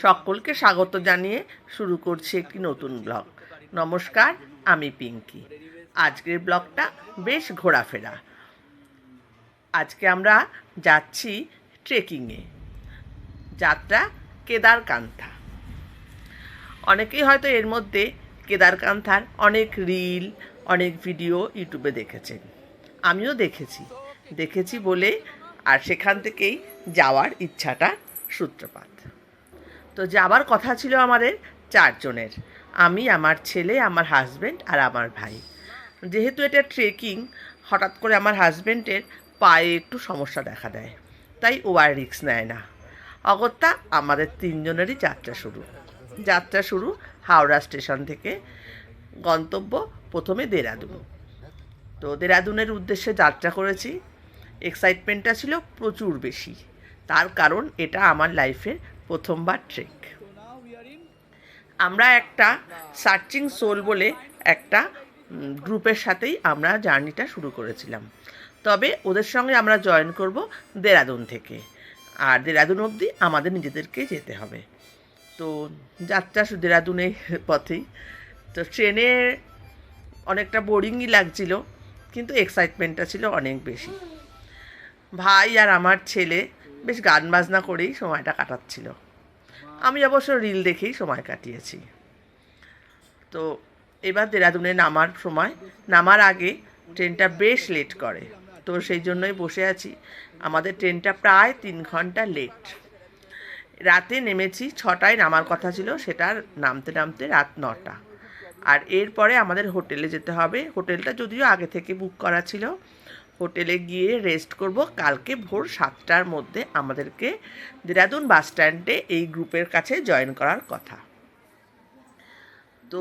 সকলকে স্বাগত জানিয়ে শুরু করছি একটি নতুন ব্লগ। নমস্কার, আমি পিঙ্কি। আজকের ব্লগটা বেশ ঘোরাফেরা। আজকে আমরা যাচ্ছি ট্রেকিংয়ে, যাত্রা কেদারকান্থা। অনেকেই হয়তো এর মধ্যে কেদারকান্থার অনেক রিল, অনেক ভিডিও ইউটিউবে দেখেছেন। আমিও দেখেছি বলে আর সেখান থেকেই যাওয়ার ইচ্ছাটা সূত্রপাত। তো যাবার কথা ছিল আমাদের 4 জনের, আমি, আমার ছেলে, আমার হাজব্যান্ড আর আমার ভাই। যেহেতু এটা ট্রেকিং, হঠাৎ করে আমার হাজব্যান্ডের পায়ে একটু সমস্যা দেখা দেয়, তাই ও আর রিস্ক নেয় না। অগত্যা আমাদের 3 জনেরই যাত্রা শুরু হাওড়া স্টেশন থেকে। গন্তব্য প্রথমে দেরাদুন। তো দেরাদুনের উদ্দেশ্যে যাত্রা করেছি। এক্সাইটমেন্টটা ছিল প্রচুর বেশি, তার কারণ এটা আমার লাইফের প্রথমবার ট্রেক। আমরা একটা সার্চিং সোল বলে একটা গ্রুপের সাথেই আমরা জার্নিটা শুরু করেছিলাম। তবে ওদের সঙ্গে আমরা জয়েন করব দেরাদুন থেকে, আর দেরাদুন অবধি আমাদের নিজেদেরকে যেতে হবে। তো যাত্রা দেরাদুনের পথেই। তো ট্রেনে অনেকটা বোরিংই লাগছিল, কিন্তু এক্সাইটমেন্টটা ছিল অনেক বেশি। ভাই আর আমার ছেলে বেশ গান বাজনা করেই সময়টা কাটাচ্ছিল। আমি অবশ্য রিল দেখেই সময় কাটিয়েছি। তো এবার দেরাদুনে নামার আগে ট্রেনটা বেশ লেট করে, তো সেই জন্যই বসে আছি। আমাদের ট্রেনটা প্রায় 3 ঘন্টা লেট। রাতে নেমেছি 6টায়, নামার কথা ছিল, সেটার নামতে নামতে রাত 9টা। আর এরপরে আমাদের হোটেলে যেতে হবে। হোটেলটা যদিও আগে থেকে বুক করা ছিল। হোটেলে গিয়ে রেস্ট করব। কালকে ভোর 7টার মধ্যে আমাদেরকে দেরাদুন বাস স্ট্যান্ডে এই গ্রুপের কাছে জয়েন করার কথা। তো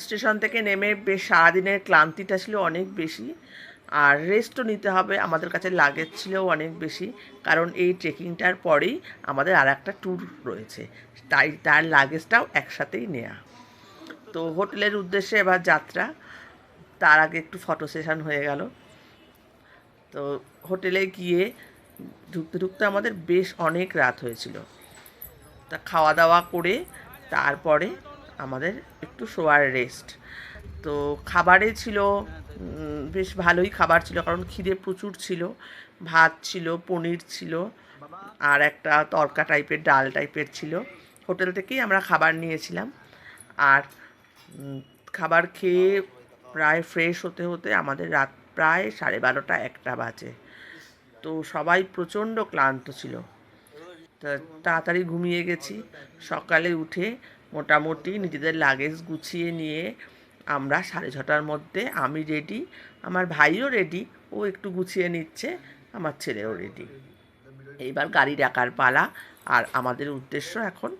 স্টেশন থেকে নেমে বেশ সারাদিনের ক্লান্তিটা ছিল অনেক বেশি, আর রেস্টও নিতে হবে। আমাদের কাছে লাগেজ ছিল অনেক বেশি, কারণ এই ট্রেকিংটার পরেই আমাদের আর একটা ট্যুর রয়েছে, তাই তার লাগেজটাও একসাথেই নেওয়া। তো হোটেলের উদ্দেশ্যে এবার যাত্রা। তার আগে একটু ফটো সেশন হয়ে গেল। তো হোটেলে গিয়ে ঢুকতে আমাদের বেশ অনেক রাত হয়েছিল। তা খাওয়া দাওয়া করে তারপরে আমাদের একটু শোয়ার রেস্ট। তো খাবারে ছিল বেশ ভালোই খাবার ছিল, কারণ খিদে প্রচুর ছিল। ভাত ছিল, পনির ছিল, আর একটা তরকা টাইপের, ডাল টাইপের ছিল। হোটেল থেকেই আমরা খাবার নিয়েছিলাম। আর খাবার খেয়ে প্রায় ফ্রেশ হতে হতে আমাদের রাত প্রায় 12:30 1টা বাজে। তো সবাই প্রচণ্ড ক্লান্ত ছিল, তা তাড়াতাড়ি ঘুমিয়ে গেছি। সকালে উঠে মোটামুটি নিজেদের লাগেজ গুছিয়ে নিয়ে আমরা 6:30টার মধ্যে, আমি রেডি, আমার ভাইও রেডি, ও একটু গুছিয়ে নিচ্ছে, আমার ছেলেও রেডি। এইবার গাড়ি ডাকার পালা। আর আমাদের উদ্দেশ্য এখন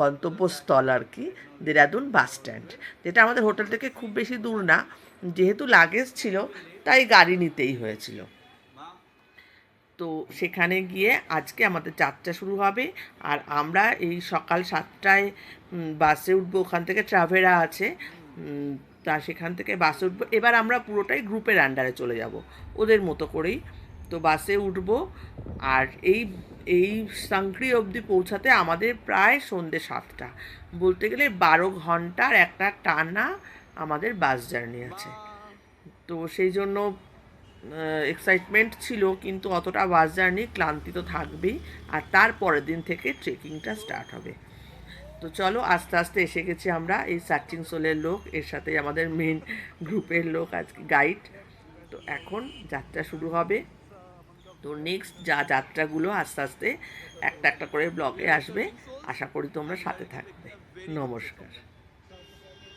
গন্তব্যস্থল আর কি, দেরাদুন বাস স্ট্যান্ড, যেটা আমাদের হোটেল থেকে খুব বেশি দূর না। যেহেতু লাগেজ ছিল, তাই গাড়ি নিতেই হয়েছিল। তো সেখানে গিয়ে আজকে আমাদের যাত্রা শুরু হবে। আর আমরা এই সকাল 7টায় বাসে উঠবো। ওখান থেকে ট্রাভেরা আছে, তা সেখান থেকে বাসে উঠবো। এবার আমরা পুরোটাই গ্রুপের আন্ডারে চলে যাব, ওদের মতো করেই। তো বাসে উঠবো, আর এই সাংক্রি অবধি পৌঁছাতে আমাদের প্রায় সন্ধ্যে 7টা। বলতে গেলে 12 ঘন্টার একটা টানা আমাদের বাস জার্নি আছে। তো সেই জন্য এক্সাইটমেন্ট ছিল, কিন্তু অতটা বাস জার্নি, ক্লান্তি তো থাকবেই। আর তার পরের দিন থেকে ট্রেকিংটা স্টার্ট হবে। তো চলো, আস্তে আস্তে এসে গেছি আমরা। এই সার্চিং সোলের লোক, এর সাথে আমাদের মেন গ্রুপের লোক, আজকে গাইড। তো এখন যাত্রা শুরু হবে। তো নেক্সট যাত্রাগুলো আস্তে আস্তে একটা একটা করে ব্লগে আসবে। আশা করি তোমরা সাথে থাকবে। নমস্কার।